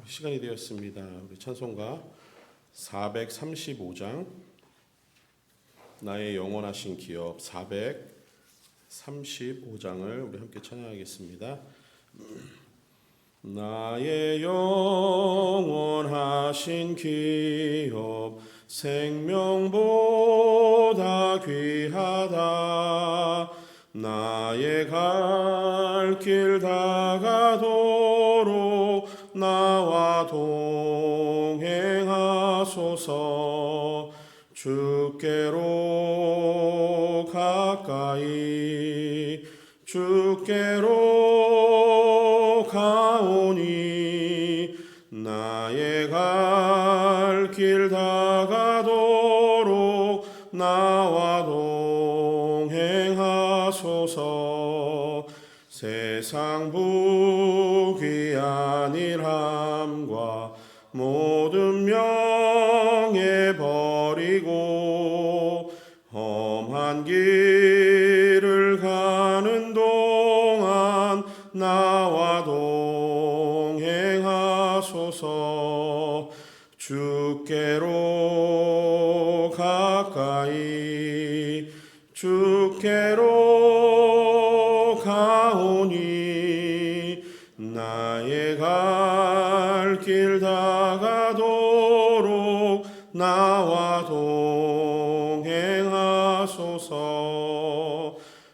시간이 되었습니다. 우리 찬송가 435장 나의 영원하신 기업 435장을 우리 함께 찬양하겠습니다. 나의 영원하신 기업 생명보다 귀하다. 나의 갈 길 다가도록 나와 동행하소서. 주께로 가까이 주께로 가오니 나의 갈 길 다가도록 나와 동행하소서. 세상 부귀한 일함과 모든 명예 버리고 험한 길을 가는 동안 나와 동행하소서. 주께로 가까이 주께로 가오니 나의 갈 길 다가도록 나와 동행하소서.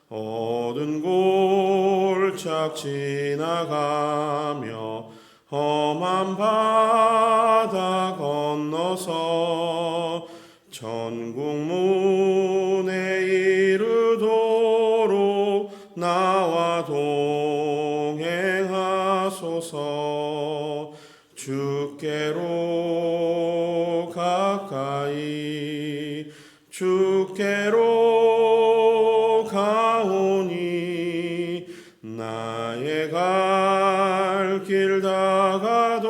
어두운 골짝 지나가며 험한 바다 건너서 천국 문에 이르도록 나와 동행하소서. 주께로 가까이 주께로 가오니 나의 갈 길 다가도록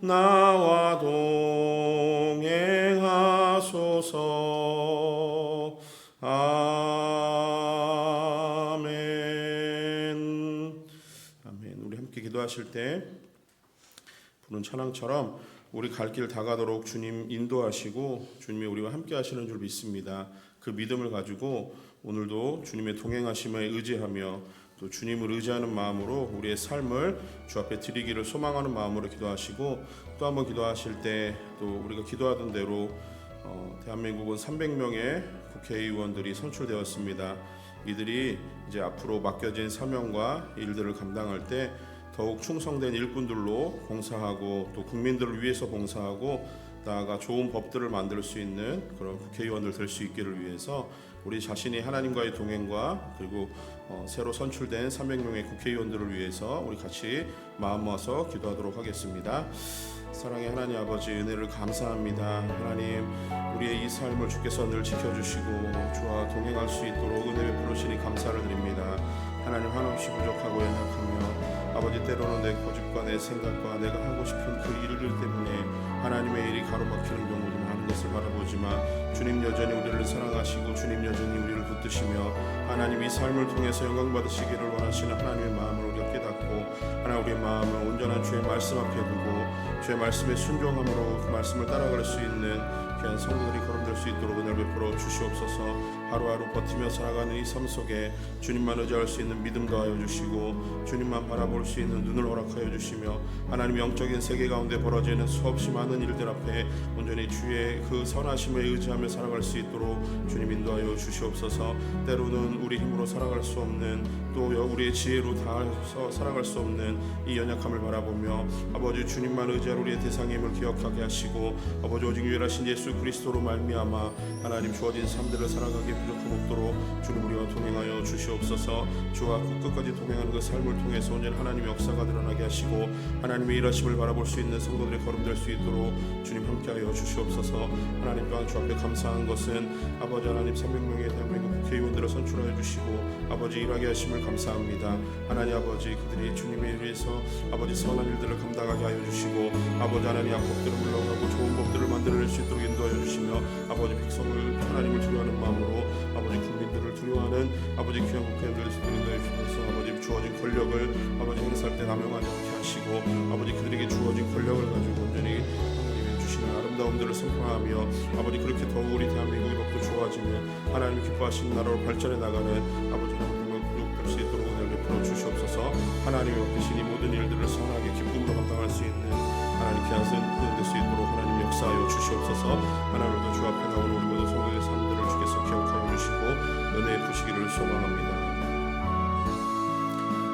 나와 동행하소서. 아멘. 아멘. 우리 함께 기도하실 때 부른 찬양처럼 우리 갈 길 다가도록 주님 인도하시고 주님이 우리와 함께 하시는 줄 믿습니다. 그 믿음을 가지고 오늘도 주님의 동행하심에 의지하며 또 주님을 의지하는 마음으로 우리의 삶을 주 앞에 드리기를 소망하는 마음으로 기도하시고, 또 한번 기도하실 때 또 우리가 기도하던 대로 대한민국은 300명의 국회의원들이 선출되었습니다. 이들이 이제 앞으로 맡겨진 사명과 일들을 감당할 때 더욱 충성된 일꾼들로 봉사하고 또 국민들을 위해서 봉사하고 나아가 좋은 법들을 만들 수 있는 그런 국회의원들 될 수 있기를 위해서 우리 자신이 하나님과의 동행과 그리고 새로 선출된 300명의 국회의원들을 위해서 우리 같이 마음 모아서 기도하도록 하겠습니다. 사랑의 하나님 아버지, 은혜를 감사합니다. 하나님, 우리의 이 삶을 주께서 늘 지켜주시고 주와 동행할 수 있도록 은혜 베풀으시니 감사를 드립니다. 하나님, 한없이 부족하고 연약하며 아버지, 때로는 내 고집과 내 생각과 내가 하고 싶은 그 일들 때문에 하나님의 일이 가로막히는 경우도 많은 것을 바라보지만 주님 여전히 우리를 사랑하시고 주님 여전히 우리를 붙드시며 하나님 이 삶을 통해서 영광 받으시기를 원하시는 하나님의 마음을 우리가 깨닫고 하나님, 우리의 마음을 온전한 주의 말씀 앞에 두고 주의 말씀에 순종함으로 그 말씀을 따라갈 수 있는 귀한 성도들이 거듭될 수 있도록 은혜를 베풀어 주시옵소서. 하루하루 버티며 살아가는 이 삶 속에 주님만 의지할 수 있는 믿음 더하여 주시고 주님만 바라볼 수 있는 눈을 허락하여 주시며 하나님, 영적인 세계 가운데 벌어지는 수없이 많은 일들 앞에 온전히 주의 그 선하심에 의지하며 살아갈 수 있도록 주님 인도하여 주시옵소서. 때로는 우리 힘으로 살아갈 수 없는 또 우리의 지혜로 닿아서 살아갈 수 없는 이 연약함을 바라보며 아버지, 주님만 의지할 우리의 대상임을 기억하게 하시고 아버지, 오직 유일하신 예수 그리스도로 말미암아 하나님 주어진 삶들을 살아가기에 부족함 없도록 주님 우리와 동행하여 주시옵소서. 주와 끝까지 동행하는 그 삶을 통해서 온전히 하나님의 역사가 드러나게 하시고 하나님의 일하심을 바라볼 수 있는 성도들의 걸음될 수 있도록 주님 함께하여 주시옵소서. 하나님, 또한 주 앞에 감사한 것은 아버지 하나님 300명의 대한민국 국회의원들을 선출하여 주시고 아버지 일하게 하심을 감사합니다. 하나님 아버지, 그들이 주님을 위해서 아버지 선한 일들을 감당하게 하여 주시고 아버지 하나님 악법들을 물러가고 좋은 법들을 만들어낼 수 있도록 인도하여 주시며 아버지 백성을 하나님을 두려워하는 마음으로 아버지 국민들을 두려워하는 아버지 귀한 국회의원들을 인도하여 주셔서 아버지 주어진 권력을 아버지 행사할 때 남용하지 않게 하시고 아버지 그들에게 주어진 권력을 가지고 온전히 하나님이 주시는 아름다움들을 선포하며 아버지 그렇게 더욱 우리 대한민국이 더욱더 좋아지며 하나님 기뻐하시는 나라로 발전해 나가는 아버지 하나님을 구속될 수 있도록 은혜를 베풀어 주시옵소서. 하나님이 맡기신 이 모든 일들을 선하게 기쁨으로 감당할 수 있는 하나님 귀하신 될 수 있도록 하나님 역사하여 주시옵소서. 하나님도 주 앞에 나오는 우리 모든 성도의 삶들을 주께서 기억하여 주시고 은혜에 부시기를 소망합니다.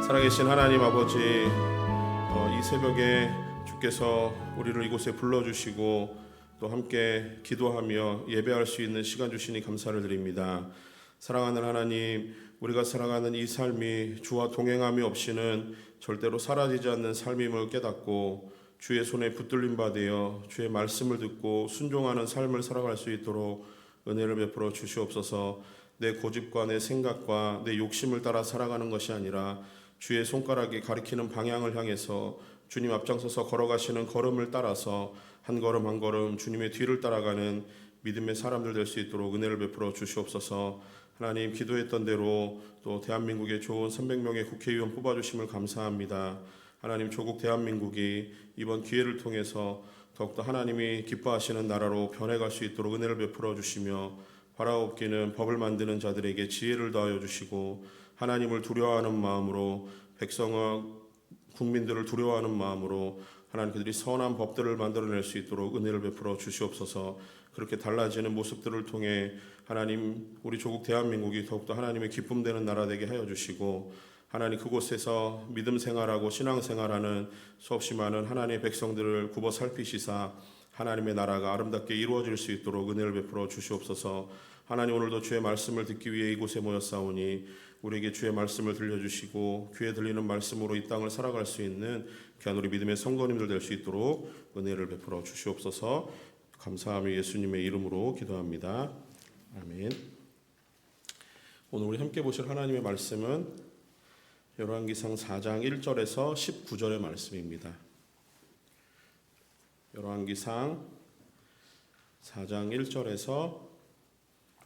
살아계신 하나님 아버지, 이 새벽에 주께서 우리를 이곳에 불러주시고 또 함께 기도하며 예배할 수 있는 시간 주시니 감사를 드립니다. 사랑하는 하나님, 우리가 살아가는 이 삶이 주와 동행함이 없이는 절대로 사라지지 않는 삶임을 깨닫고 주의 손에 붙들림 받으여 주의 말씀을 듣고 순종하는 삶을 살아갈 수 있도록 은혜를 베풀어 주시옵소서. 내 고집과 내 생각과 내 욕심을 따라 살아가는 것이 아니라 주의 손가락이 가리키는 방향을 향해서 주님 앞장서서 걸어가시는 걸음을 따라서 한 걸음 한 걸음 주님의 뒤를 따라가는 믿음의 사람들 될 수 있도록 은혜를 베풀어 주시옵소서. 하나님, 기도했던 대로 또 대한민국의 좋은 300명의 국회의원 뽑아주심을 감사합니다. 하나님, 조국 대한민국이 이번 기회를 통해서 더욱더 하나님이 기뻐하시는 나라로 변해갈 수 있도록 은혜를 베풀어 주시며 바라옵기는 법을 만드는 자들에게 지혜를 더하여 주시고 하나님을 두려워하는 마음으로 백성과 국민들을 두려워하는 마음으로 하나님 그들이 선한 법들을 만들어낼 수 있도록 은혜를 베풀어 주시옵소서. 그렇게 달라지는 모습들을 통해 하나님 우리 조국 대한민국이 더욱더 하나님의 기쁨 되는 나라 되게 하여 주시고 하나님 그곳에서 믿음 생활하고 신앙 생활하는 수없이 많은 하나님의 백성들을 굽어 살피시사 하나님의 나라가 아름답게 이루어질 수 있도록 은혜를 베풀어 주시옵소서. 하나님, 오늘도 주의 말씀을 듣기 위해 이곳에 모였사오니 우리에게 주의 말씀을 들려주시고 귀에 들리는 말씀으로 이 땅을 살아갈 수 있는 귀한 우리 믿음의 성도님들 될 수 있도록 은혜를 베풀어 주시옵소서. 감사하며 예수님의 이름으로 기도합니다. 아멘. 오늘 우리 함께 보실 하나님의 말씀은 열왕기상 4장 1절에서 19절의 말씀입니다. 열왕기상 4장 1절에서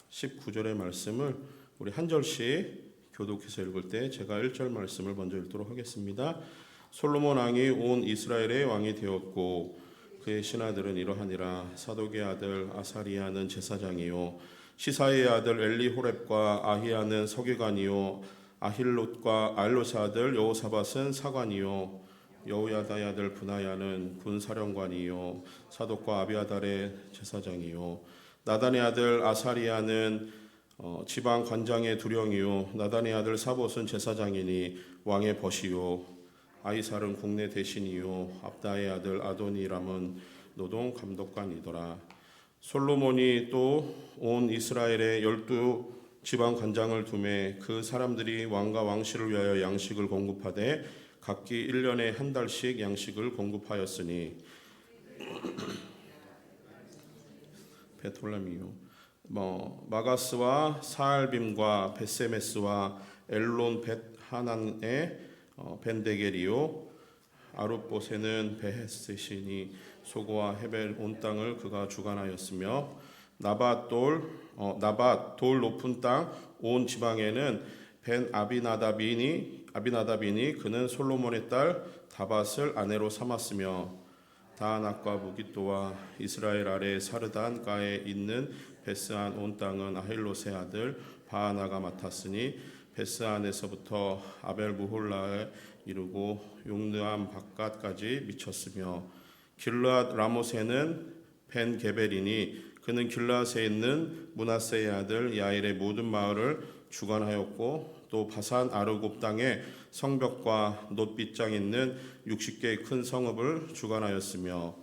19절의 말씀을 우리 한 절씩 교독해서 읽을 때 제가 1절 말씀을 먼저 읽도록 하겠습니다. 솔로몬 왕이 온 이스라엘의 왕이 되었고 그의 신하들은 이러하니라. 사독의 아들 아사리야는 제사장이요 시사의 아들 엘리호렙과 아히야는 서기관이요 아힐롯과 알롯의 아들 여호사밧은 사관이요 여호야다의 아들 브나야는 군사령관이요 사독과 아비아달의 제사장이요 나단의 아들 아사리야는 지방 관장의 두령이요 나단의 아들 사봇은 제사장이니 왕의 벗이요 아이살은 국내 대신이요 압다의 아들 아도니람은 노동 감독관이더라. 솔로몬이 또 온 이스라엘의 12 지방 관장을 두매 그 사람들이 왕과 왕실을 위하여 양식을 공급하되 각기 1년에 한 달씩 양식을 공급하였으니 베톨렘이요 마가스와 사알빔과 베세메스와 엘론 벳하난의 벤데겔이요 아룻보세는 베헤스시니 소고와 헤벨 온 땅을 그가 주관하였으며 나밧 돌 높은 땅 온 지방에는 벤 아비나답이니 그는 솔로몬의 딸 다밧을 아내로 삼았으며 다낙과 무깃도와 이스라엘 아래 사르단가에 있는 베스안 온 땅은 아힐롯의 아들 바하나가 맡았으니 베스안에서부터 아벨무홀라에 이르고 용르암 바깥까지 미쳤으며 길르앗 라모세는 벤 게벨이니 그는 길르앗에 있는 므낫세의 아들 야일의 모든 마을을 주관하였고 또 바산 아르곱 땅에 성벽과 놋빗장 있는 60개의 큰 성읍을 주관하였으며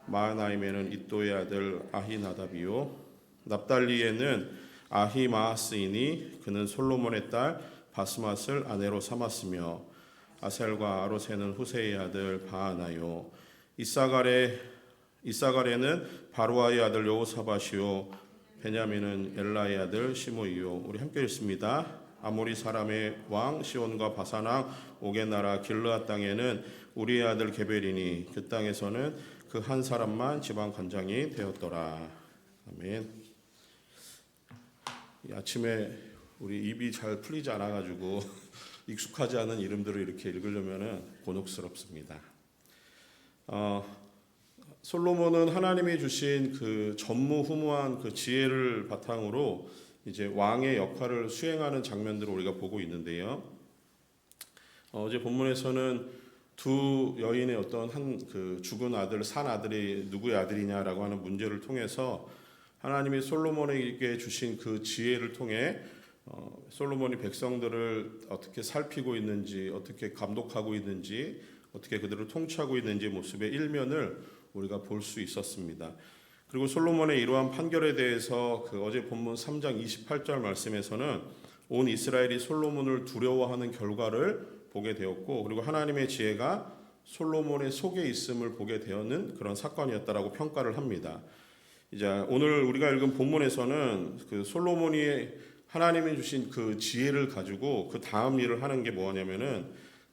마하나임에는 이또의 아들 아히나답이요 납달리에는 아히마하스이니 그는 솔로몬의 딸 바스맛을 아내로 삼았으며 아셀과 아로세는 후세의 아들 바하나요 이사갈에는 바루아의 아들 여호사밧이요 베냐민은 엘라의 아들 시므이요. 우리 함께 읽습니다. 아모리 사람의 왕 시온과 바산 왕 옥의 나라 길르앗 땅에는 우리의 아들 게벨이니 그 땅에서는 그 한 사람만 지방 관장이 되었더라. 아멘. 아침에 우리 입이 잘 풀리지 않아가지고 익숙하지 않은 이름들을 이렇게 읽으려면은 곤혹스럽습니다. 솔로몬은 하나님이 주신 그 전무후무한 그 지혜를 바탕으로 이제 왕의 역할을 수행하는 장면들을 우리가 보고 있는데요. 어제 본문에서는 두 여인의 어떤 한 그 죽은 아들, 산 아들이 누구의 아들이냐라고 하는 문제를 통해서 하나님이 솔로몬에게 주신 그 지혜를 통해 솔로몬이 백성들을 어떻게 살피고 있는지, 어떻게 감독하고 있는지, 어떻게 그들을 통치하고 있는지 모습의 일면을 우리가 볼 수 있었습니다. 그리고 솔로몬의 이러한 판결에 대해서 그 어제 본문 3장 28절 말씀에서는 온 이스라엘이 솔로몬을 두려워하는 결과를 보게 되었고, 그리고 하나님의 지혜가 솔로몬의 속에 있음을 보게 되었는 그런 사건이었다라고 평가를 합니다. 이제 오늘 우리가 읽은 본문에서는 그 솔로몬이 하나님이 주신 그 지혜를 가지고 그 다음 일을 하는 게 뭐냐면은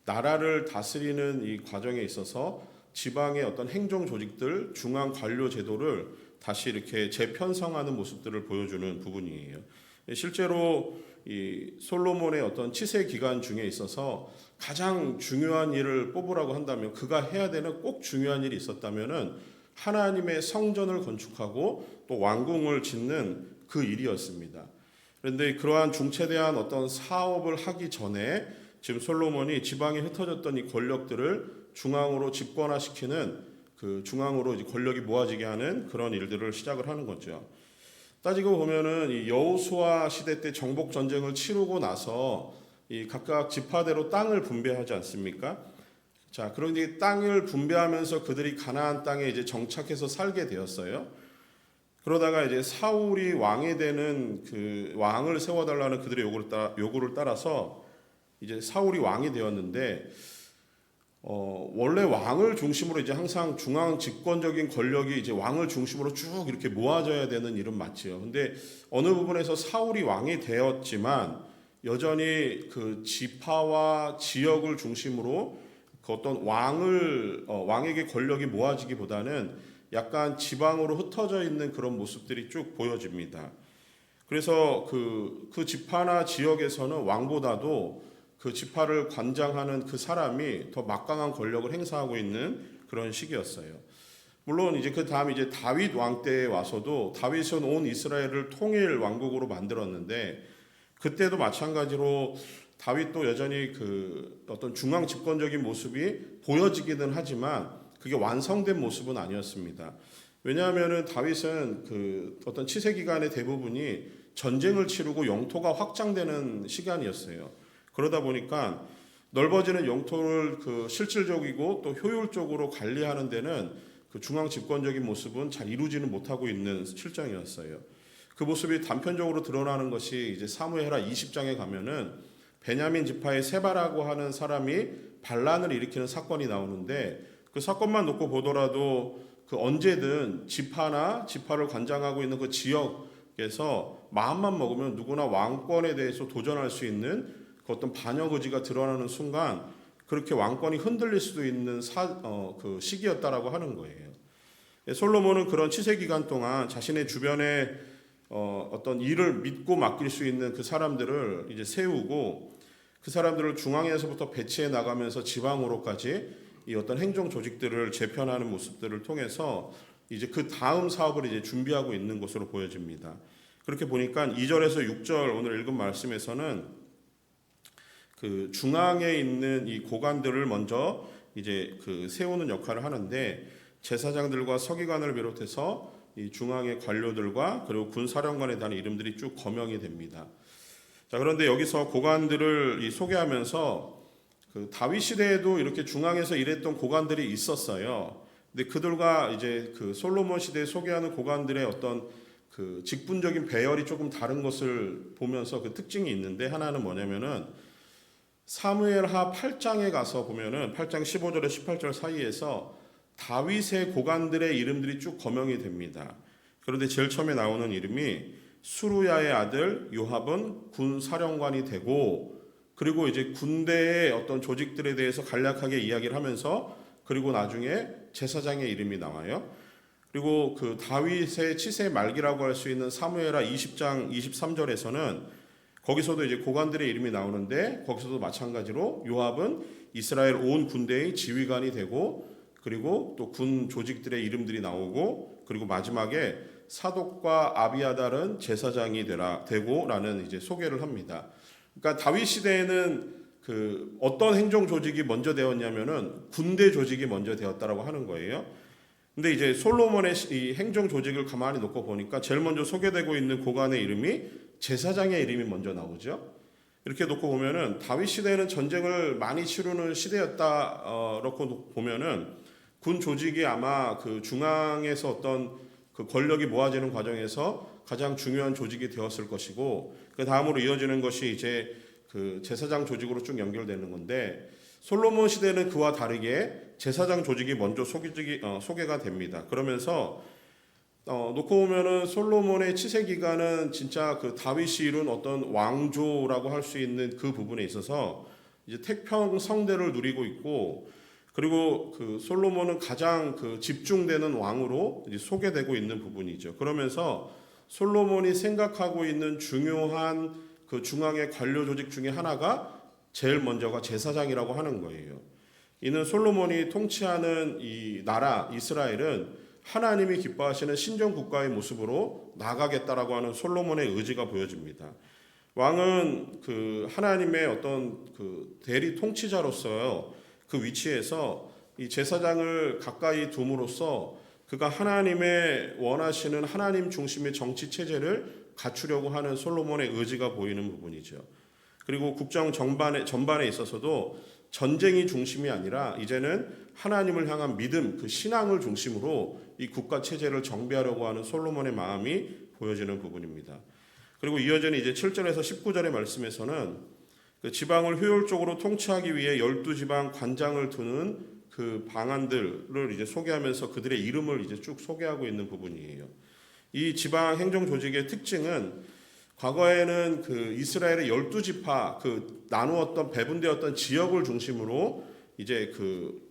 나라를 다스리는 이 과정에 있어서 지방의 어떤 행정 조직들, 중앙 관료 제도를 다시 이렇게 재편성하는 모습들을 보여주는 부분이에요. 실제로 이 솔로몬의 어떤 치세 기간 중에 있어서 가장 중요한 일을 뽑으라고 한다면, 그가 해야 되는 꼭 중요한 일이 있었다면은 하나님의 성전을 건축하고 또 왕궁을 짓는 그 일이었습니다. 그런데 그러한 중체대한 어떤 사업을 하기 전에 지금 솔로몬이 지방에 흩어졌던 이 권력들을 중앙으로 집권화시키는, 그 중앙으로 이제 권력이 모아지게 하는 그런 일들을 시작을 하는 거죠. 따지고 보면은 이 여호수아 시대 때 정복 전쟁을 치르고 나서 이 각각 지파대로 땅을 분배하지 않습니까? 자, 그런데 땅을 분배하면서 그들이 가나안 땅에 이제 정착해서 살게 되었어요. 그러다가 이제 사울이 왕이 되는 그 왕을 세워달라는 그들의 요구를 따라서 이제 사울이 왕이 되었는데, 원래 왕을 중심으로 이제 항상 중앙 집권적인 권력이 이제 왕을 중심으로 쭉 이렇게 모아져야 되는 일은 맞지요. 근데 어느 부분에서 사울이 왕이 되었지만 여전히 그 지파와 지역을 중심으로 그 어떤 왕에게 권력이 모아지기보다는 약간 지방으로 흩어져 있는 그런 모습들이 쭉 보여집니다. 그래서 그 지파나 지역에서는 왕보다도 그 지파를 관장하는 그 사람이 더 막강한 권력을 행사하고 있는 그런 시기였어요. 물론 이제 그 다음 이제 다윗 왕 때에 와서도 다윗은 온 이스라엘을 통일 왕국으로 만들었는데, 그때도 마찬가지로 다윗도 여전히 그 어떤 중앙 집권적인 모습이 보여지기는 하지만 그게 완성된 모습은 아니었습니다. 왜냐하면은 다윗은 그 어떤 치세 기간의 대부분이 전쟁을 치르고 영토가 확장되는 시간이었어요. 그러다 보니까 넓어지는 영토를 그 실질적이고 또 효율적으로 관리하는 데는 그 중앙 집권적인 모습은 잘 이루지는 못하고 있는 실정이었어요. 그 모습이 단편적으로 드러나는 것이 이제 사무엘하 20장에 가면은 베냐민 지파의 세바라고 하는 사람이 반란을 일으키는 사건이 나오는데, 그 사건만 놓고 보더라도 그 언제든 지파를 관장하고 있는 그 지역에서 마음만 먹으면 누구나 왕권에 대해서 도전할 수 있는 그 어떤 반역 의지가 드러나는 순간 그렇게 왕권이 흔들릴 수도 있는 그 시기였다라고 하는 거예요. 솔로몬은 그런 치세 기간 동안 자신의 주변에 어떤 일을 믿고 맡길 수 있는 그 사람들을 이제 세우고, 그 사람들을 중앙에서부터 배치해 나가면서 지방으로까지 이 어떤 행정 조직들을 재편하는 모습들을 통해서 이제 그 다음 사업을 이제 준비하고 있는 것으로 보여집니다. 그렇게 보니까 2절에서 6절 오늘 읽은 말씀에서는 그 중앙에 있는 이 고관들을 먼저 이제 그 세우는 역할을 하는데, 제사장들과 서기관을 비롯해서 이 중앙의 관료들과 그리고 군사령관에 대한 이름들이 쭉 거명이 됩니다. 자, 그런데 여기서 고관들을 소개하면서 그 다윗 시대에도 이렇게 중앙에서 일했던 고관들이 있었어요. 근데 그들과 이제 그 솔로몬 시대에 소개하는 고관들의 어떤 그 직분적인 배열이 조금 다른 것을 보면서 그 특징이 있는데, 하나는 뭐냐면은 사무엘하 8장에 가서 보면은 8장 15절에 18절 사이에서 다윗의 고관들의 이름들이 쭉 거명이 됩니다. 그런데 제일 처음에 나오는 이름이 수루야의 아들 요압은 군사령관이 되고, 그리고 이제 군대의 어떤 조직들에 대해서 간략하게 이야기를 하면서, 그리고 나중에 제사장의 이름이 나와요. 그리고 그 다윗의 치세 말기라고 할 수 있는 사무엘하 20장 23절에서는 거기서도 이제 고관들의 이름이 나오는데 거기서도 마찬가지로 요압은 이스라엘 온 군대의 지휘관이 되고 그리고 또 군 조직들의 이름들이 나오고 그리고 마지막에 사독과 아비아달은 제사장이 되고라는 이제 소개를 합니다. 그러니까 다윗 시대에는 그 어떤 행정 조직이 먼저 되었냐면은 군대 조직이 먼저 되었다라고 하는 거예요. 근데 이제 솔로몬의 이 행정 조직을 가만히 놓고 보니까 제일 먼저 소개되고 있는 고관의 이름이 제사장의 이름이 먼저 나오죠. 이렇게 놓고 보면은 다윗 시대는 전쟁을 많이 치르는 시대였다. 놓고 보면은 군 조직이 아마 그 중앙에서 어떤 그 권력이 모아지는 과정에서 가장 중요한 조직이 되었을 것이고 그 다음으로 이어지는 것이 이제 그 제사장 조직으로 쭉 연결되는 건데 솔로몬 시대는 그와 다르게 제사장 조직이 먼저 소개가 됩니다. 그러면서 놓고 보면은 솔로몬의 치세 기간은 진짜 그 다윗이 이룬 어떤 왕조라고 할 수 있는 그 부분에 있어서 이제 태평성대를 누리고 있고 그리고 그 솔로몬은 가장 그 집중되는 왕으로 이제 소개되고 있는 부분이죠. 그러면서 솔로몬이 생각하고 있는 중요한 그 중앙의 관료 조직 중에 하나가 제일 먼저가 제사장이라고 하는 거예요. 이는 솔로몬이 통치하는 이 나라 이스라엘은 하나님이 기뻐하시는 신정 국가의 모습으로 나가겠다라고 하는 솔로몬의 의지가 보여집니다. 왕은 그 하나님의 어떤 그 대리 통치자로서 그 위치에서 이 제사장을 가까이 둠으로써 그가 하나님의 원하시는 하나님 중심의 정치 체제를 갖추려고 하는 솔로몬의 의지가 보이는 부분이죠. 그리고 국정 전반에 있어서도 전쟁이 중심이 아니라 이제는 하나님을 향한 믿음, 그 신앙을 중심으로 이 국가 체제를 정비하려고 하는 솔로몬의 마음이 보여지는 부분입니다. 그리고 이어지는 이제 7절에서 19절의 말씀에서는 그 지방을 효율적으로 통치하기 위해 12지방 관장을 두는 그 방안들을 이제 소개하면서 그들의 이름을 이제 쭉 소개하고 있는 부분이에요. 이 지방 행정 조직의 특징은 과거에는 그 이스라엘의 12지파 그 나누었던 배분되었던 지역을 중심으로 이제 그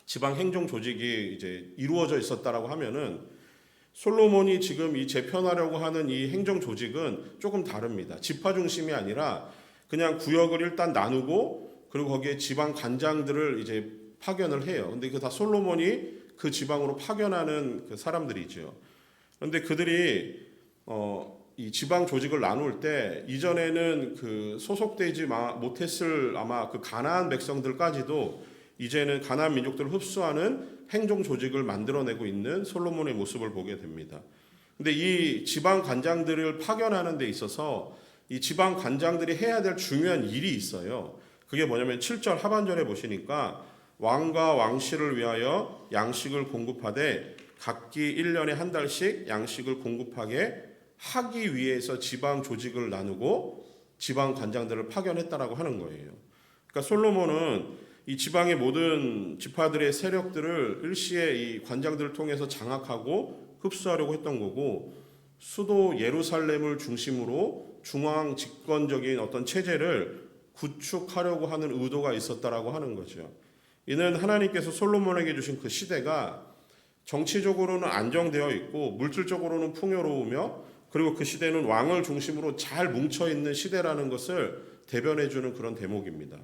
지방 행정 조직이 이제 이루어져 있었다라고 하면은 솔로몬이 지금 이 재편하려고 하는 이 행정 조직은 조금 다릅니다. 지파 중심이 아니라 그냥 구역을 일단 나누고 그리고 거기에 지방 관장들을 이제 파견을 해요. 근데 그 다 솔로몬이 그 지방으로 파견하는 그 사람들이죠. 그런데 그들이 이 지방 조직을 나눌 때 이전에는 그 소속되지 못했을 아마 그 가나안 백성들까지도 이제는 가나안 민족들을 흡수하는 행정 조직을 만들어내고 있는 솔로몬의 모습을 보게 됩니다. 근데 이 지방 관장들을 파견하는 데 있어서 이 지방 관장들이 해야 될 중요한 일이 있어요. 그게 뭐냐면 7절 하반절에 보시니까 왕과 왕실을 위하여 양식을 공급하되 각기 1년에 한 달씩 양식을 공급하게 하기 위해서 지방 조직을 나누고 지방 관장들을 파견했다라고 하는 거예요. 그러니까 솔로몬은 이 지방의 모든 지파들의 세력들을 일시에 이 관장들을 통해서 장악하고 흡수하려고 했던 거고 수도 예루살렘을 중심으로 중앙 집권적인 어떤 체제를 구축하려고 하는 의도가 있었다라고 하는 거죠. 이는 하나님께서 솔로몬에게 주신 그 시대가 정치적으로는 안정되어 있고 물질적으로는 풍요로우며 그리고 그 시대는 왕을 중심으로 잘 뭉쳐있는 시대라는 것을 대변해주는 그런 대목입니다.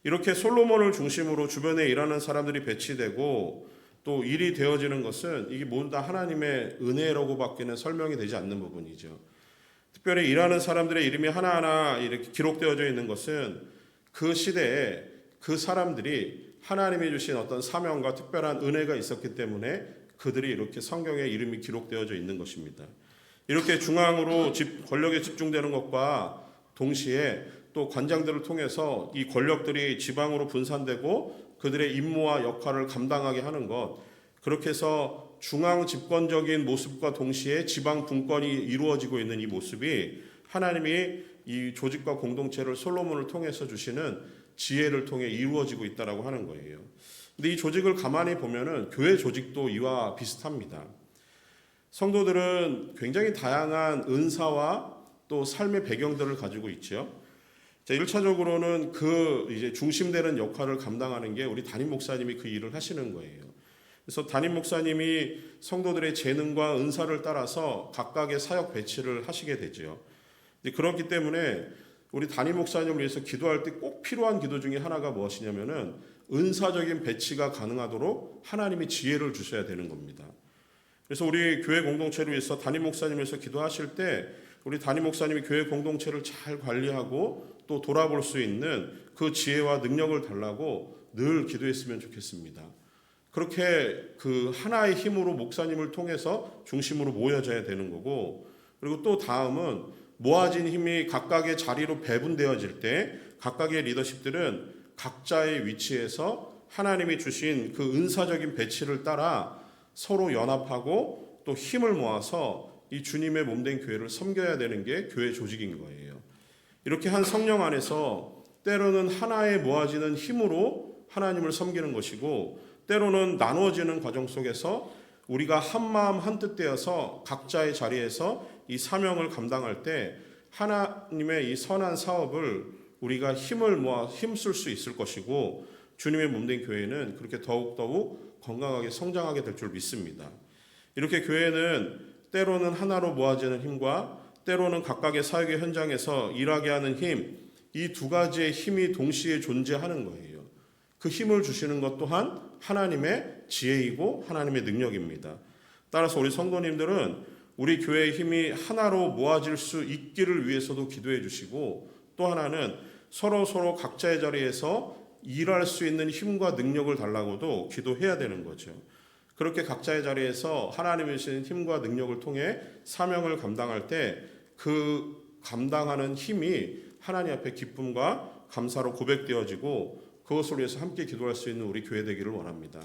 이렇게 솔로몬을 중심으로 주변에 일하는 사람들이 배치되고 또 일이 되어지는 것은 이게 모두 다 하나님의 은혜라고밖에는 설명이 되지 않는 부분이죠. 특별히 일하는 사람들의 이름이 하나하나 이렇게 기록되어져 있는 것은 그 시대에 그 사람들이 하나님이 주신 어떤 사명과 특별한 은혜가 있었기 때문에 그들이 이렇게 성경에 이름이 기록되어져 있는 것입니다. 이렇게 중앙으로 권력에 집중되는 것과 동시에 또 관장들을 통해서 이 권력들이 지방으로 분산되고 그들의 임무와 역할을 감당하게 하는 것, 그렇게 해서 중앙 집권적인 모습과 동시에 지방 분권이 이루어지고 있는 이 모습이 하나님이 이 조직과 공동체를 솔로몬을 통해서 주시는 지혜를 통해 이루어지고 있다라고 하는 거예요. 근데 이 조직을 가만히 보면은 교회 조직도 이와 비슷합니다. 성도들은 굉장히 다양한 은사와 또 삶의 배경들을 가지고 있죠. 자, 1차적으로는 그 이제 중심되는 역할을 감당하는 게 우리 담임 목사님이 그 일을 하시는 거예요. 그래서 담임 목사님이 성도들의 재능과 은사를 따라서 각각의 사역 배치를 하시게 되죠. 그렇기 때문에 우리 담임 목사님을 위해서 기도할 때 꼭 필요한 기도 중에 하나가 무엇이냐면은 은사적인 배치가 가능하도록 하나님이 지혜를 주셔야 되는 겁니다. 그래서 우리 교회 공동체를 위해서 담임 목사님을 위해서 기도하실 때 우리 담임 목사님이 교회 공동체를 잘 관리하고 또 돌아볼 수 있는 그 지혜와 능력을 달라고 늘 기도했으면 좋겠습니다. 그렇게 그 하나의 힘으로 목사님을 통해서 중심으로 모여져야 되는 거고, 그리고 또 다음은 모아진 힘이 각각의 자리로 배분되어질 때 각각의 리더십들은 각자의 위치에서 하나님이 주신 그 은사적인 배치를 따라 서로 연합하고 또 힘을 모아서 이 주님의 몸된 교회를 섬겨야 되는 게 교회 조직인 거예요. 이렇게 한 성령 안에서 때로는 하나의 모아지는 힘으로 하나님을 섬기는 것이고, 때로는 나누어지는 과정 속에서 우리가 한 마음 한 뜻 되어서 각자의 자리에서 이 사명을 감당할 때 하나님의 이 선한 사업을 우리가 힘을 모아 힘쓸 수 있을 것이고, 주님의 몸된 교회는 그렇게 더욱더욱 건강하게 성장하게 될 줄 믿습니다. 이렇게 교회는 때로는 하나로 모아지는 힘과 때로는 각각의 사역의 현장에서 일하게 하는 힘, 이 두 가지의 힘이 동시에 존재하는 거예요. 그 힘을 주시는 것 또한 하나님의 지혜이고 하나님의 능력입니다. 따라서 우리 성도님들은 우리 교회의 힘이 하나로 모아질 수 있기를 위해서도 기도해 주시고, 또 하나는 서로 각자의 자리에서 일할 수 있는 힘과 능력을 달라고도 기도해야 되는 거죠. 그렇게 각자의 자리에서 하나님이 주신 힘과 능력을 통해 사명을 감당할 때 그 감당하는 힘이 하나님 앞에 기쁨과 감사로 고백되어지고 그것을 위해서 함께 기도할 수 있는 우리 교회 되기를 원합니다.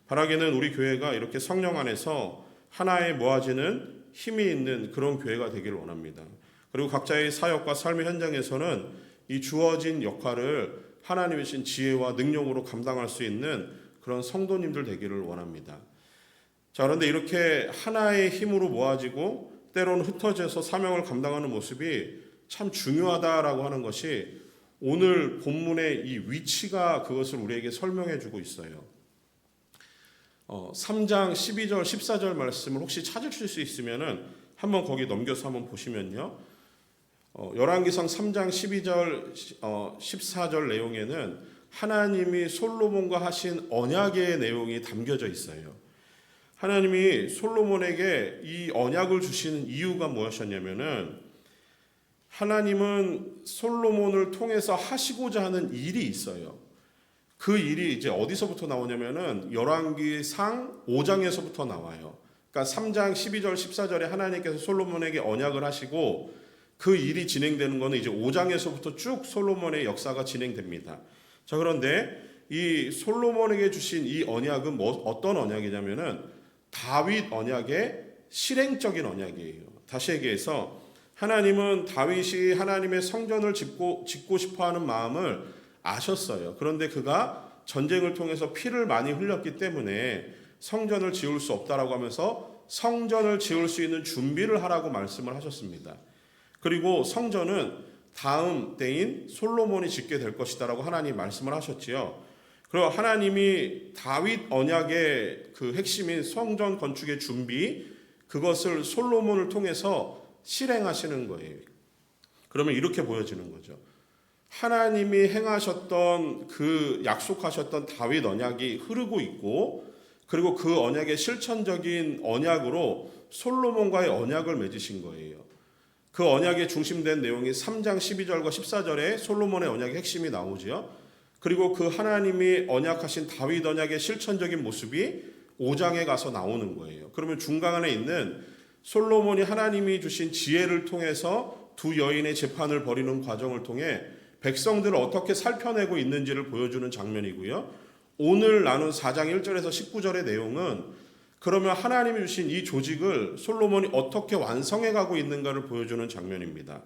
바라기는 우리 교회가 이렇게 성령 안에서 하나에 모아지는 힘이 있는 그런 교회가 되기를 원합니다. 그리고 각자의 사역과 삶의 현장에서는 이 주어진 역할을 하나님의 신 지혜와 능력으로 감당할 수 있는 그런 성도님들 되기를 원합니다. 자, 그런데 이렇게 하나의 힘으로 모아지고 때로는 흩어져서 사명을 감당하는 모습이 참 중요하다라고 하는 것이 오늘 본문의 이 위치가 그것을 우리에게 설명해 주고 있어요. 3장 12절 14절 말씀을 혹시 찾으실 수 있으면은 한번 거기 넘겨서 한번 보시면요. 열왕기상 3장 12절 14절 내용에는 하나님이 솔로몬과 하신 언약의 내용이 담겨져 있어요. 하나님이 솔로몬에게 이 언약을 주시는 이유가 무엇이었냐면은 하나님은 솔로몬을 통해서 하시고자 하는 일이 있어요. 그 일이 이제 어디서부터 나오냐면은 열왕기상 5장에서부터 나와요. 그러니까 3장 12절 14절에 하나님께서 솔로몬에게 언약을 하시고 그 일이 진행되는 거는 이제 5장에서부터 쭉 솔로몬의 역사가 진행됩니다. 자, 그런데 이 솔로몬에게 주신 이 언약은 어떤 언약이냐면은 다윗 언약의 실행적인 언약이에요. 다시 얘기해서 하나님은 다윗이 하나님의 성전을 짓고 싶어하는 마음을 아셨어요. 그런데 그가 전쟁을 통해서 피를 많이 흘렸기 때문에 성전을 지을 수 없다라고 하면서 성전을 지을 수 있는 준비를 하라고 말씀을 하셨습니다. 그리고 성전은 다음 때인 솔로몬이 짓게 될 것이다라고 하나님 말씀을 하셨지요. 그리고 하나님이 다윗 언약의 그 핵심인 성전 건축의 준비, 그것을 솔로몬을 통해서 실행하시는 거예요. 그러면 이렇게 보여지는 거죠. 하나님이 행하셨던 그 약속하셨던 다윗 언약이 흐르고 있고, 그리고 그 언약의 실천적인 언약으로 솔로몬과의 언약을 맺으신 거예요. 그 언약에 중심된 내용이 3장 12절과 14절에 솔로몬의 언약의 핵심이 나오지요. 그리고 그 하나님이 언약하신 다윗 언약의 실천적인 모습이 5장에 가서 나오는 거예요. 그러면 중간에 있는 솔로몬이 하나님이 주신 지혜를 통해서 두 여인의 재판을 벌이는 과정을 통해 백성들을 어떻게 살펴내고 있는지를 보여주는 장면이고요. 오늘 나눈 4장 1절에서 19절의 내용은 그러면 하나님이 주신 이 조직을 솔로몬이 어떻게 완성해 가고 있는가를 보여주는 장면입니다.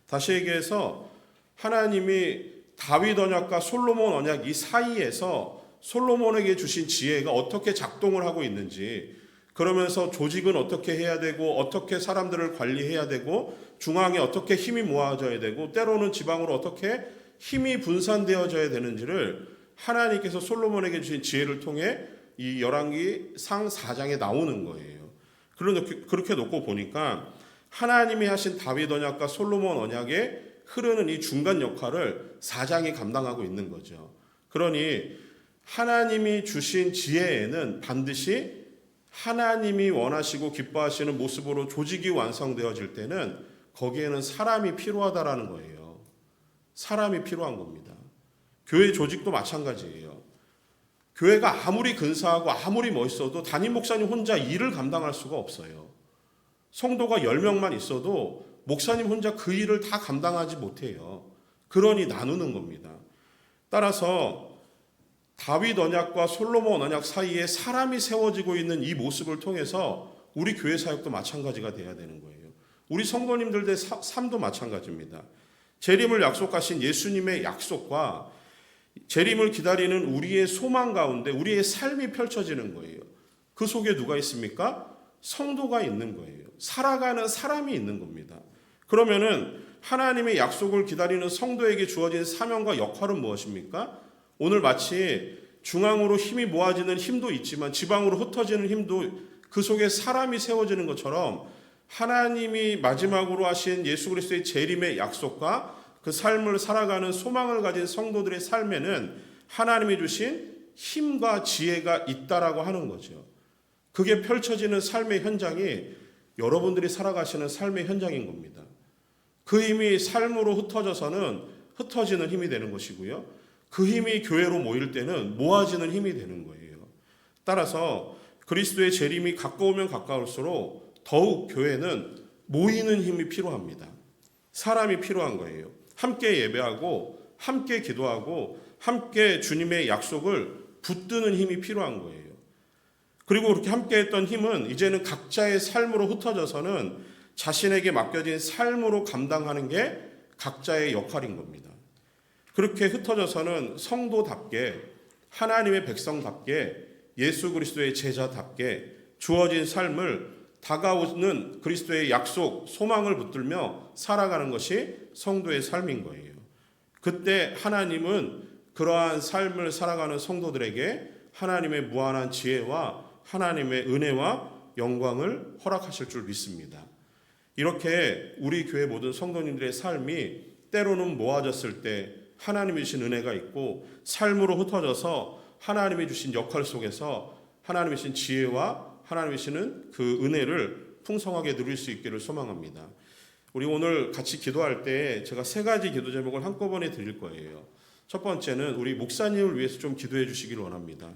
다시 얘기해서 하나님이 다윗 언약과 솔로몬 언약 이 사이에서 솔로몬에게 주신 지혜가 어떻게 작동을 하고 있는지, 그러면서 조직은 어떻게 해야 되고 어떻게 사람들을 관리해야 되고 중앙에 어떻게 힘이 모아져야 되고 때로는 지방으로 어떻게 힘이 분산되어져야 되는지를 하나님께서 솔로몬에게 주신 지혜를 통해 이 열왕기상 4장에 나오는 거예요. 그렇게 놓고 보니까 하나님이 하신 다윗 언약과 솔로몬 언약에 흐르는 이 중간 역할을 사장이 감당하고 있는 거죠. 그러니 하나님이 주신 지혜에는 반드시 하나님이 원하시고 기뻐하시는 모습으로 조직이 완성되어질 때는 거기에는 사람이 필요하다라는 거예요. 사람이 필요한 겁니다. 교회 조직도 마찬가지예요. 교회가 아무리 근사하고 아무리 멋있어도 담임 목사님 혼자 일을 감당할 수가 없어요. 성도가 10명만 있어도 목사님 혼자 그 일을 다 감당하지 못해요. 그러니 나누는 겁니다. 따라서 다윗 언약과 솔로몬 언약 사이에 사람이 세워지고 있는 이 모습을 통해서 우리 교회 사역도 마찬가지가 돼야 되는 거예요. 우리 성도님들의 삶도 마찬가지입니다. 재림을 약속하신 예수님의 약속과 재림을 기다리는 우리의 소망 가운데 우리의 삶이 펼쳐지는 거예요. 그 속에 누가 있습니까? 성도가 있는 거예요. 살아가는 사람이 있는 겁니다. 그러면은 하나님의 약속을 기다리는 성도에게 주어진 사명과 역할은 무엇입니까? 오늘 마치 중앙으로 힘이 모아지는 힘도 있지만 지방으로 흩어지는 힘도 그 속에 사람이 세워지는 것처럼 하나님이 마지막으로 하신 예수 그리스도의 재림의 약속과 그 삶을 살아가는 소망을 가진 성도들의 삶에는 하나님이 주신 힘과 지혜가 있다라고 하는 거죠. 그게 펼쳐지는 삶의 현장이 여러분들이 살아가시는 삶의 현장인 겁니다. 그 힘이 삶으로 흩어져서는 흩어지는 힘이 되는 것이고요. 그 힘이 교회로 모일 때는 모아지는 힘이 되는 거예요. 따라서 그리스도의 재림이 가까우면 가까울수록 더욱 교회는 모이는 힘이 필요합니다. 사람이 필요한 거예요. 함께 예배하고 함께 기도하고 함께 주님의 약속을 붙드는 힘이 필요한 거예요. 그리고 그렇게 함께 했던 힘은 이제는 각자의 삶으로 흩어져서는 자신에게 맡겨진 삶으로 감당하는 게 각자의 역할인 겁니다. 그렇게 흩어져서는 성도답게 하나님의 백성답게 예수 그리스도의 제자답게 주어진 삶을 다가오는 그리스도의 약속, 소망을 붙들며 살아가는 것이 성도의 삶인 거예요. 그때 하나님은 그러한 삶을 살아가는 성도들에게 하나님의 무한한 지혜와 하나님의 은혜와 영광을 허락하실 줄 믿습니다. 이렇게 우리 교회 모든 성도님들의 삶이 때로는 모아졌을 때 하나님이 주신 은혜가 있고 삶으로 흩어져서 하나님이 주신 역할 속에서 하나님이 주신 지혜와 하나님이 주시는 그 은혜를 풍성하게 누릴 수 있기를 소망합니다. 우리 오늘 같이 기도할 때 제가 3가지 기도 제목을 한꺼번에 드릴 거예요. 첫 번째는 우리 목사님을 위해서 좀 기도해 주시기를 원합니다.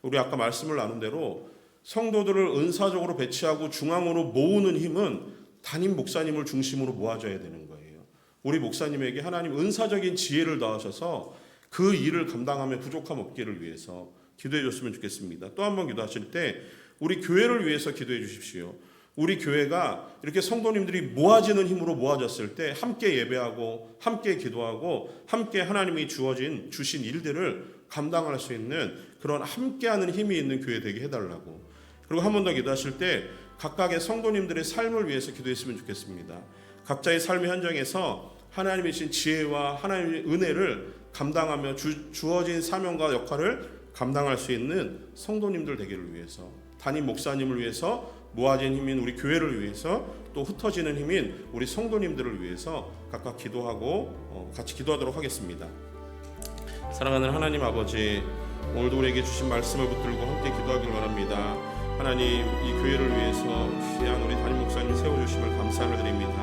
우리 아까 말씀을 나눈 대로 성도들을 은사적으로 배치하고 중앙으로 모으는 힘은 담임 목사님을 중심으로 모아줘야 되는 거예요. 우리 목사님에게 하나님 은사적인 지혜를 더하셔서 그 일을 감당하며 부족함 없기를 위해서 기도해 줬으면 좋겠습니다. 또 한 번 기도하실 때 우리 교회를 위해서 기도해 주십시오. 우리 교회가 이렇게 성도님들이 모아지는 힘으로 모아졌을 때 함께 예배하고 함께 기도하고 함께 하나님이 주신 일들을 감당할 수 있는 그런 함께하는 힘이 있는 교회 되게 해달라고. 그리고 한 번 더 기도하실 때 각각의 성도님들의 삶을 위해서 기도했으면 좋겠습니다. 각자의 삶의 현장에서 하나님이 주신 지혜와 하나님의 은혜를 감당하며 주어진 사명과 역할을 감당할 수 있는 성도님들 되기를 위해서, 담임 목사님을 위해서, 모아진 힘인 우리 교회를 위해서, 또 흩어지는 힘인 우리 성도님들을 위해서 각각 기도하고 같이 기도하도록 하겠습니다. 사랑하는 하나님 아버지, 오늘도 우리에게 주신 말씀을 붙들고 함께 기도하길 원합니다. 하나님, 이 교회를 위해서 귀한 우리 담임 목사님 세워주심을 감사를 드립니다.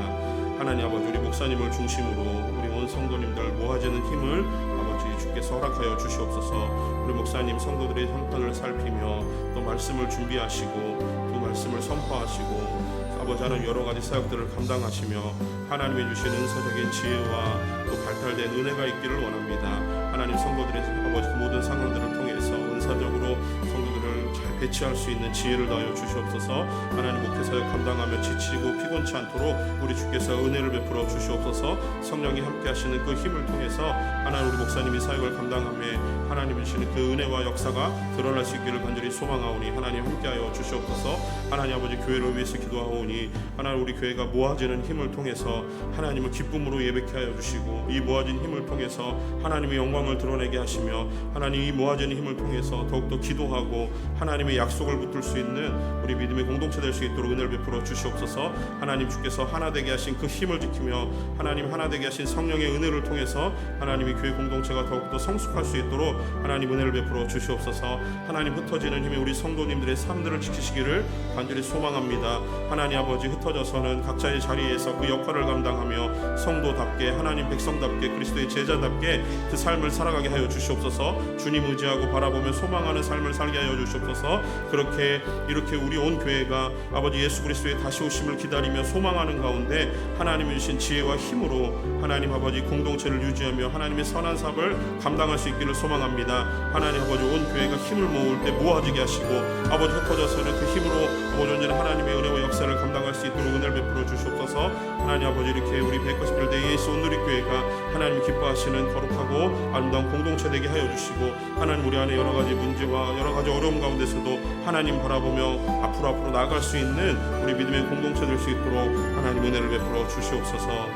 하나님 아버지, 우리 목사님을 중심으로 우리 온 성도님들 모아지는 힘을 아버지 주께서 허락하여 주시옵소서. 우리 목사님 성도들의 형편을 살피며 또 말씀을 준비하시고 그 말씀을 선포하시고 아버지 하나님 여러 가지 사역들을 감당하시며 하나님의 주신 은사적인 지혜와 또 발달된 은혜가 있기를 원합니다. 하나님 성도들의 아버지 그 모든 상황들을 통해서 은사적으로 성도들을 잘 배치할 수 있는 지혜를 더하여 주시옵소서. 하나님 목회사역 감당하며 지치고 피곤치 않도록 우리 주께서 은혜를 베풀어 주시옵소서. 성령이 함께 하시는 그 힘을 통해서 하나님 우리 목사님이 사역을 감당하며 하나님이 주시는 그 은혜와 역사가 드러날 수 있기를 간절히 소망하오니 하나님 함께하여 주시옵소서. 하나님 아버지 교회를 위해서 기도하오니 하나님 우리 교회가 모아지는 힘을 통해서 하나님을 기쁨으로 예배케 하여 주시고 이 모아진 힘을 통해서 하나님의 영광을 드러내게 하시며 하나님 이 모아지는 힘을 통해서 더욱더 기도하고 하나님의 하나님의 약속을 붙들 수 있는 우리 믿음의 공동체 될 수 있도록 은혜를 베풀어 주시옵소서. 하나님 주께서 하나 되게 하신 그 힘을 지키며 하나님 하나 되게 하신 성령의 은혜를 통해서 하나님의 교회 공동체가 더욱더 성숙할 수 있도록 하나님 은혜를 베풀어 주시옵소서. 하나님 흩어지는 힘이 우리 성도님들의 삶들을 지키시기를 간절히 소망합니다. 하나님 아버지 흩어져서는 각자의 자리에서 그 역할을 감당하며 성도답게 하나님 백성답게 그리스도의 제자답게 그 삶을 살아가게 하여 주시옵소서. 주님 의지하고 바라보며 소망하는 삶을 살게 하여 주시옵소서. 이렇게 우리 온 교회가 아버지 예수 그리스도의 다시 오심을 기다리며 소망하는 가운데 하나님이 주신 지혜와 힘으로 하나님 아버지 공동체를 유지하며 하나님의 선한 사업을 감당할 수 있기를 소망합니다. 하나님 아버지 온 교회가 힘을 모을 때 모아지게 하시고 아버지 흩어져서는 그 힘으로 아버지 온전히 하나님의 은혜와 역사를 감당할 수 있도록 은혜를 베풀어 주시옵소서. 하나님 아버지 이렇게 우리 190필드 AS 온누리교회가 하나님이 기뻐하시는 거룩하고 아름다운 공동체 되게 하여 주시고 하나님 우리 안에 여러 가지 문제와 여러 가지 어려움 가운데서도 하나님 바라보며 앞으로 나아갈 수 있는 우리 믿음의 공동체 될 수 있도록 하나님 은혜를 베풀어 주시옵소서.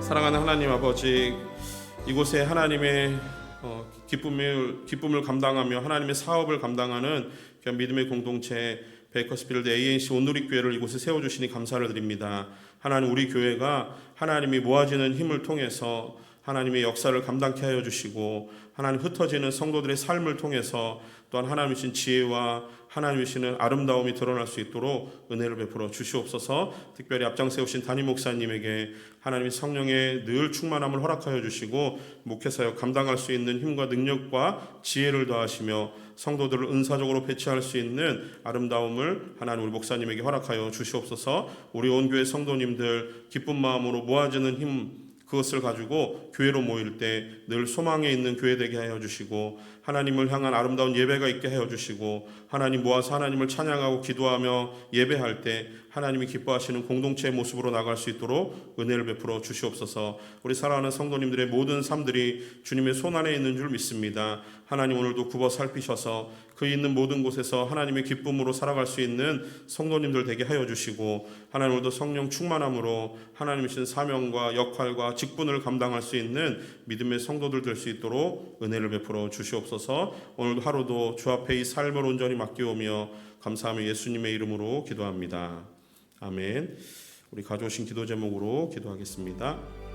사랑하는 하나님 아버지, 이곳에 하나님의 기쁨을 감당하며 하나님의 사업을 감당하는 믿음의 공동체 베이커스필드 ANC 온누리교회를 이곳에 세워주시니 감사를 드립니다. 하나님 우리 교회가 하나님이 모아지는 힘을 통해서 하나님의 역사를 감당케 하여 주시고 하나님 흩어지는 성도들의 삶을 통해서 또한 하나님이신 지혜와 하나님이시는 아름다움이 드러날 수 있도록 은혜를 베풀어 주시옵소서. 특별히 앞장 세우신 담임 목사님에게 하나님의 성령의 늘 충만함을 허락하여 주시고 목회사역 감당할 수 있는 힘과 능력과 지혜를 더하시며 성도들을 은사적으로 배치할 수 있는 아름다움을 하나님 우리 목사님에게 허락하여 주시옵소서. 우리 온 교회 성도님들 기쁜 마음으로 모아지는 힘 그것을 가지고 교회로 모일 때 늘 소망에 있는 교회 되게 하여 주시고 하나님을 향한 아름다운 예배가 있게 하여 주시고 하나님 모아서 하나님을 찬양하고 기도하며 예배할 때 하나님이 기뻐하시는 공동체의 모습으로 나갈 수 있도록 은혜를 베풀어 주시옵소서. 우리 사랑하는 성도님들의 모든 삶들이 주님의 손안에 있는 줄 믿습니다. 하나님 오늘도 굽어 살피셔서 그 있는 모든 곳에서 하나님의 기쁨으로 살아갈 수 있는 성도님들 되게 하여 주시고 하나님 오늘도 성령 충만함으로 하나님이신 사명과 역할과 직분을 감당할 수 있는 믿음의 성도들 될 수 있도록 은혜를 베풀어 주시옵소서. 오늘도 하루도 주 앞에 이 삶을 온전히 맡기오며 감사하며 예수님의 이름으로 기도합니다. 아멘. 우리 가져오신 기도 제목으로 기도하겠습니다.